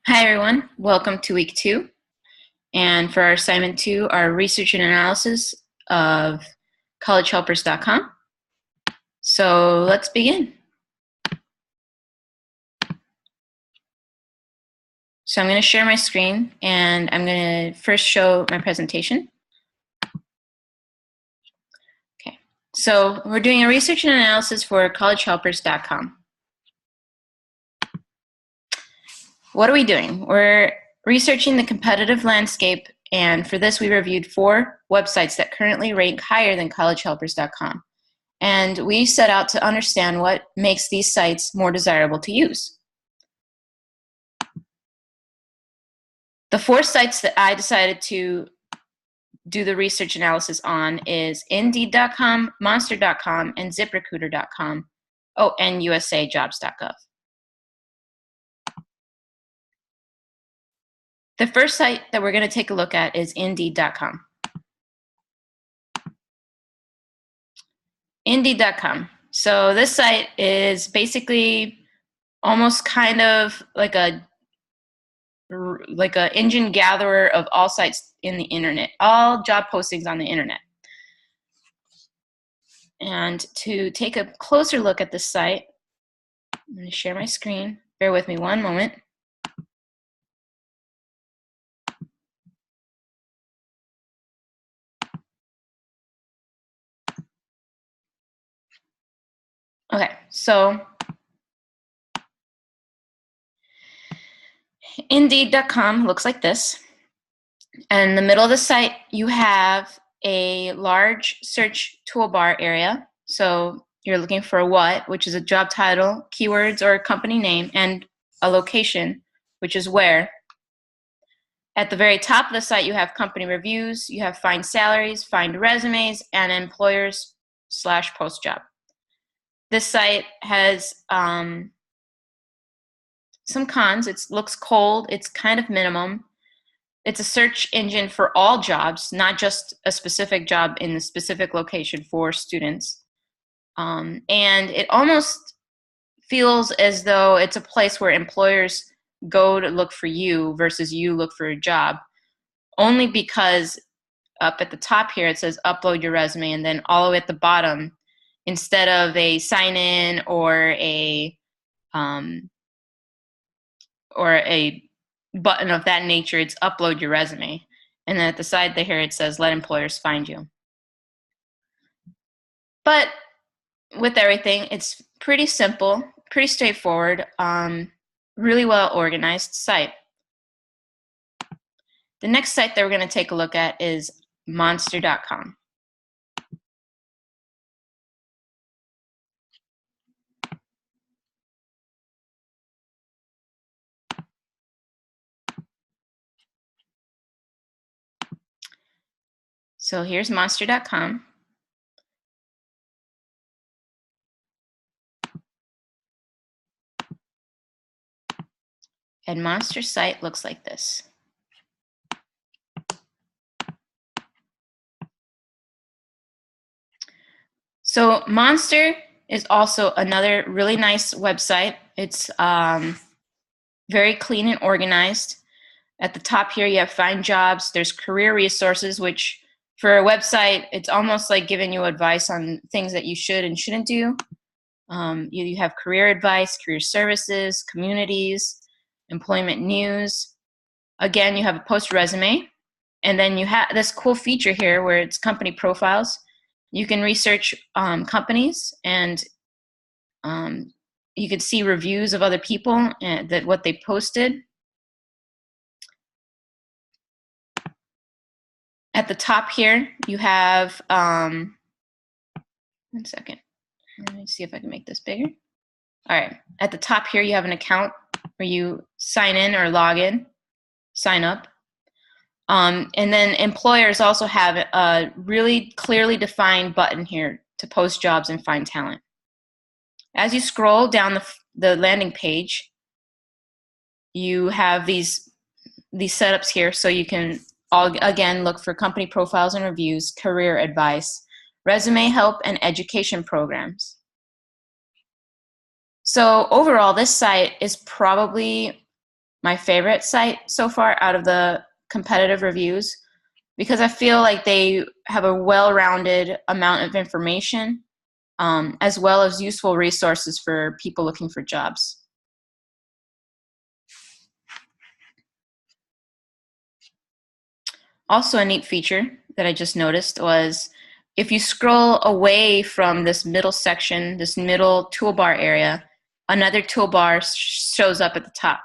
Hi everyone, welcome to week 2. And for our assignment 2, our research and analysis of collegehelpers.com. So let's begin. So I'm going to share my screen and I'm going to first show my presentation. Okay, so we're doing a research and analysis for collegehelpers.com. What are we doing? We're researching the competitive landscape, and for this we reviewed 4 websites that currently rank higher than collegehelpers.com. And we set out to understand what makes these sites more desirable to use. The 4 sites that I decided to do the research analysis on is Indeed.com, Monster.com, and ZipRecruiter.com. Oh, and USAJobs.gov. The first site that we're going to take a look at is Indeed.com. Indeed.com. So this site is basically almost kind of like a engine gatherer of all sites in the internet, all job postings on the internet. And to take a closer look at this site, I'm going to share my screen. Bear with me one moment. Okay, so Indeed.com looks like this. And in the middle of the site, you have a large search toolbar area. So you're looking for a what, which is a job title, keywords, or a company name, and a location, which is where. At the very top of the site, you have company reviews, you have find salaries, find resumes, and employers/post job. This site has some cons. It looks cold, it's kind of minimum. It's a search engine for all jobs, not just a specific job in the specific location for students. And it almost feels as though it's a place where employers go to look for you versus you look for a job, only because up at the top here it says upload your resume, and then all the way at the bottom, instead of a sign in or a button of that nature, it's upload your resume. And then at the side here it says let employers find you. But with everything, it's pretty simple, pretty straightforward, really well organized site. The next site that we're going to take a look at is Monster.com. So here's Monster.com. And Monster site looks like this. So Monster is also another really nice website. It's very clean and organized. At the top here, you have find jobs. There's career resources, which for a website, it's almost like giving you advice on things that you should and shouldn't do. You have career advice, career services, communities, employment news. Again, you have a post resume. And then you have this cool feature here where it's company profiles. You can research companies, and you can see reviews of other people and what they posted. At the top here, you have, one second, let me see if I can make this bigger. All right, at the top here, you have an account where you sign in or log in, sign up. And then employers also have a really clearly defined button here to post jobs and find talent. As you scroll down the landing page, you have these setups here, so you can again look for company profiles and reviews, career advice, resume help, and education programs. So overall, this site is probably my favorite site so far out of the competitive reviews, because I feel like they have a well-rounded amount of information, as well as useful resources for people looking for jobs. Also, a neat feature that I just noticed was if you scroll away from this middle section, this middle toolbar area, another toolbar shows up at the top.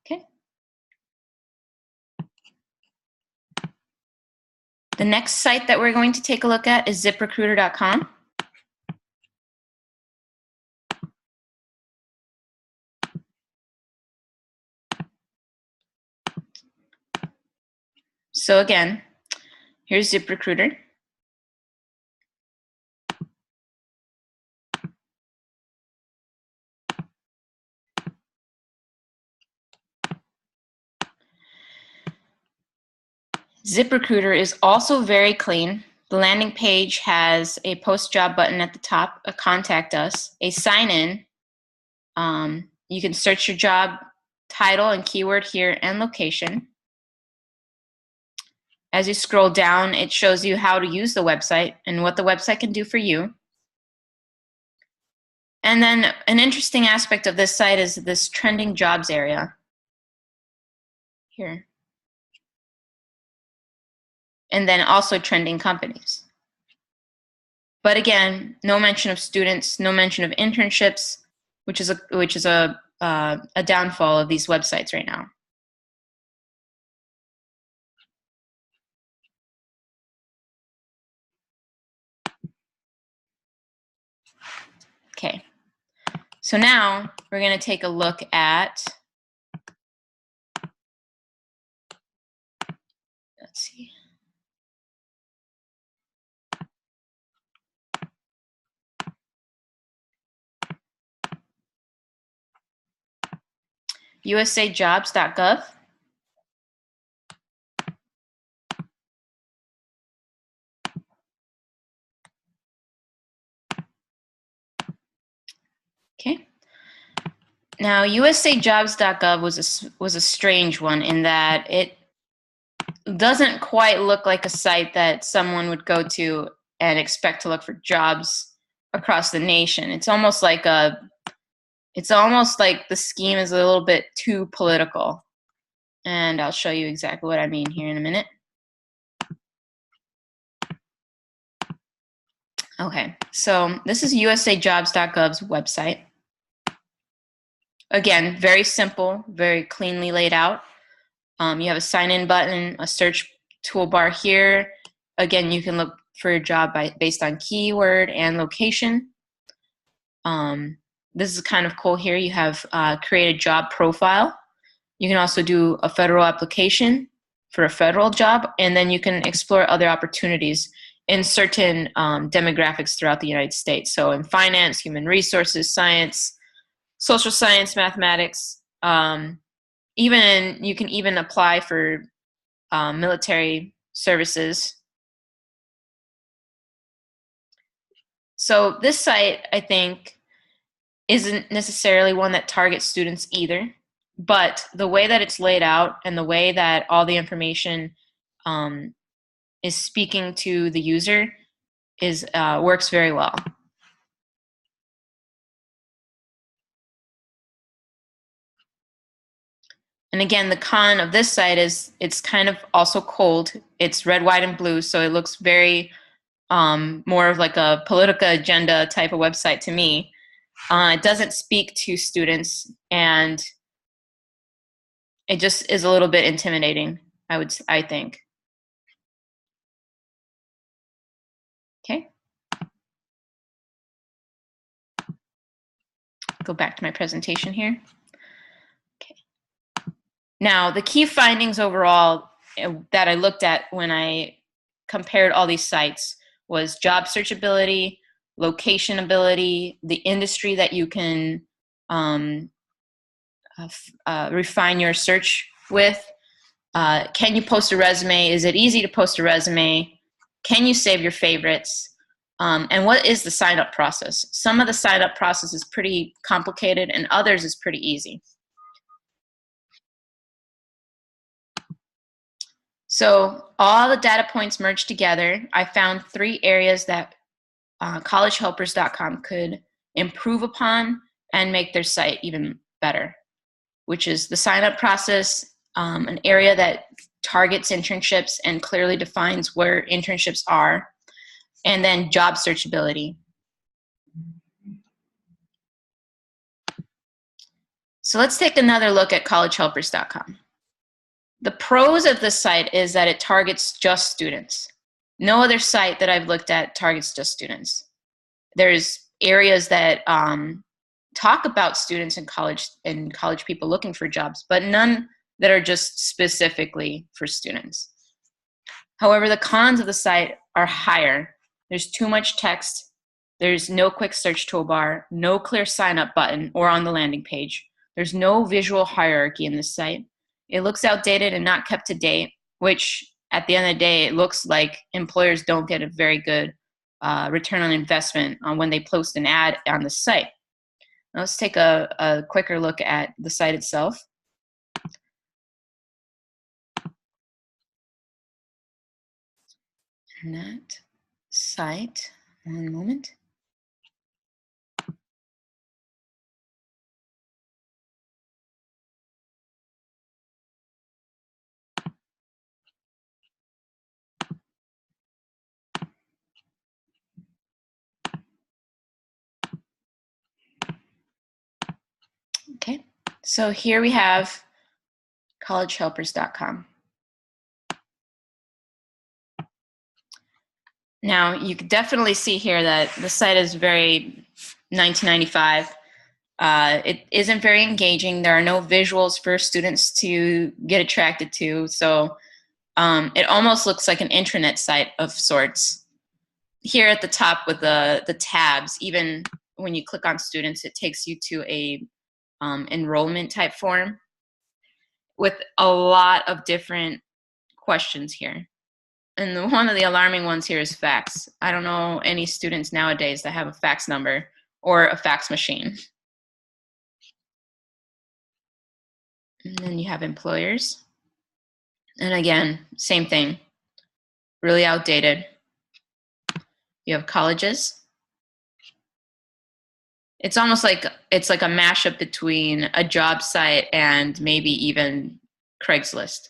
Okay. The next site that we're going to take a look at is ZipRecruiter.com. So again, here's ZipRecruiter. ZipRecruiter is also very clean. The landing page has a post job button at the top, a contact us, a sign in. You can search your job title and keyword here and location. As you scroll down, it shows you how to use the website and what the website can do for you. And then an interesting aspect of this site is this trending jobs area here. And then also trending companies. But again, no mention of students, no mention of internships, which is a downfall of these websites right now. Okay, so now we're going to take a look at, let's see. usajobs.gov. Okay. Now, usajobs.gov was a strange one in that it doesn't quite look like a site that someone would go to and expect to look for jobs across the nation. It's almost like the scheme is a little bit too political. And I'll show you exactly what I mean here in a minute. Okay, so this is usajobs.gov's website. Again, very simple, very cleanly laid out. You have a sign-in button, a search toolbar here. Again, you can look for your job based on keyword and location. This is kind of cool here. You have create a job profile. You can also do a federal application for a federal job, and then you can explore other opportunities in certain demographics throughout the United States. So in finance, human resources, science, social science, mathematics, you can even apply for military services. So this site, I think, isn't necessarily one that targets students either, but the way that it's laid out and the way that all the information is speaking to the user works very well. And again, the con of this site is it's kind of also cold. It's red, white, and blue, so it looks very more of like a Politica agenda type of website to me. It doesn't speak to students, and it just is a little bit intimidating, I think. Okay. Go back to my presentation here. Okay. Now, the key findings overall that I looked at when I compared all these sites was job searchability, location ability, the industry that you can refine your search with. Can you post a resume? Is it easy to post a resume? Can you save your favorites? And what is the sign-up process? Some of the sign-up process is pretty complicated and others is pretty easy. So all the data points merged together, I found 3 areas that collegehelpers.com could improve upon and make their site even better, which is the sign-up process, an area that targets internships and clearly defines where internships are, and then job searchability. So let's take another look at collegehelpers.com. The pros of this site is that it targets just students. No other site that I've looked at targets just students. There's areas that talk about students in college and college people looking for jobs, but none that are just specifically for students. However, the cons of the site are higher. There's too much text. There's no quick search toolbar, no clear sign up button or on the landing page. There's no visual hierarchy in this site. It looks outdated and not kept to date, which at the end of the day, it looks like employers don't get a very good return on investment on when they post an ad on the site. Now let's take a quicker look at the site itself. And that site, one moment. Okay, so here we have collegehelpers.com. Now, you can definitely see here that the site is very 1995. It isn't very engaging. There are no visuals for students to get attracted to. So it almost looks like an intranet site of sorts. Here at the top with the tabs, even when you click on students, it takes you to a enrollment type form with a lot of different questions here. And one of the alarming ones here is fax. I don't know any students nowadays that have a fax number or a fax machine. And then you have employers. And again, same thing, really outdated. You have colleges. It's almost like it's like a mashup between a job site and maybe even Craigslist.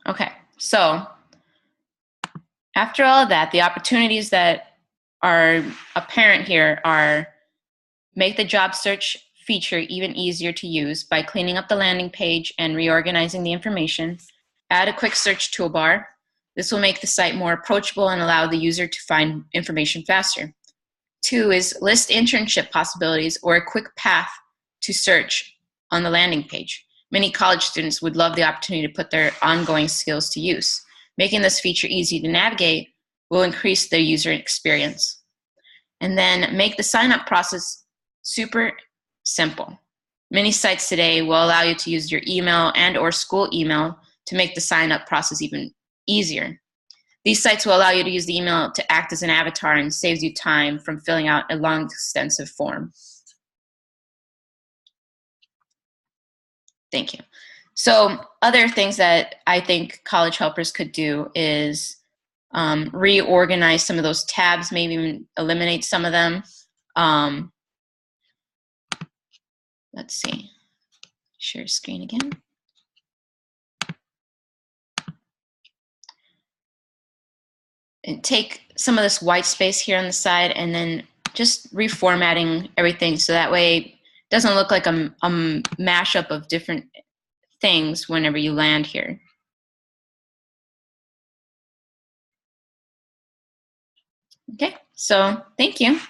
Okay, so after all of that, the opportunities that are apparent here are make the job search feature even easier to use by cleaning up the landing page and reorganizing the information. Add a quick search toolbar. This will make the site more approachable and allow the user to find information faster. 2 is list internship possibilities or a quick path to search on the landing page. Many college students would love the opportunity to put their ongoing skills to use. Making this feature easy to navigate will increase the user experience. And then make the sign-up process super simple. Many sites today will allow you to use your email and or school email to make the sign-up process even easier. These sites will allow you to use the email to act as an avatar and saves you time from filling out a long, extensive form. Thank you. So other things that I think College Helpers could do is reorganize some of those tabs, maybe even eliminate some of them. Let's see. Share screen again. And take some of this white space here on the side and then just reformatting everything so that way it doesn't look like a mashup of different things whenever you land here. Okay, so thank you.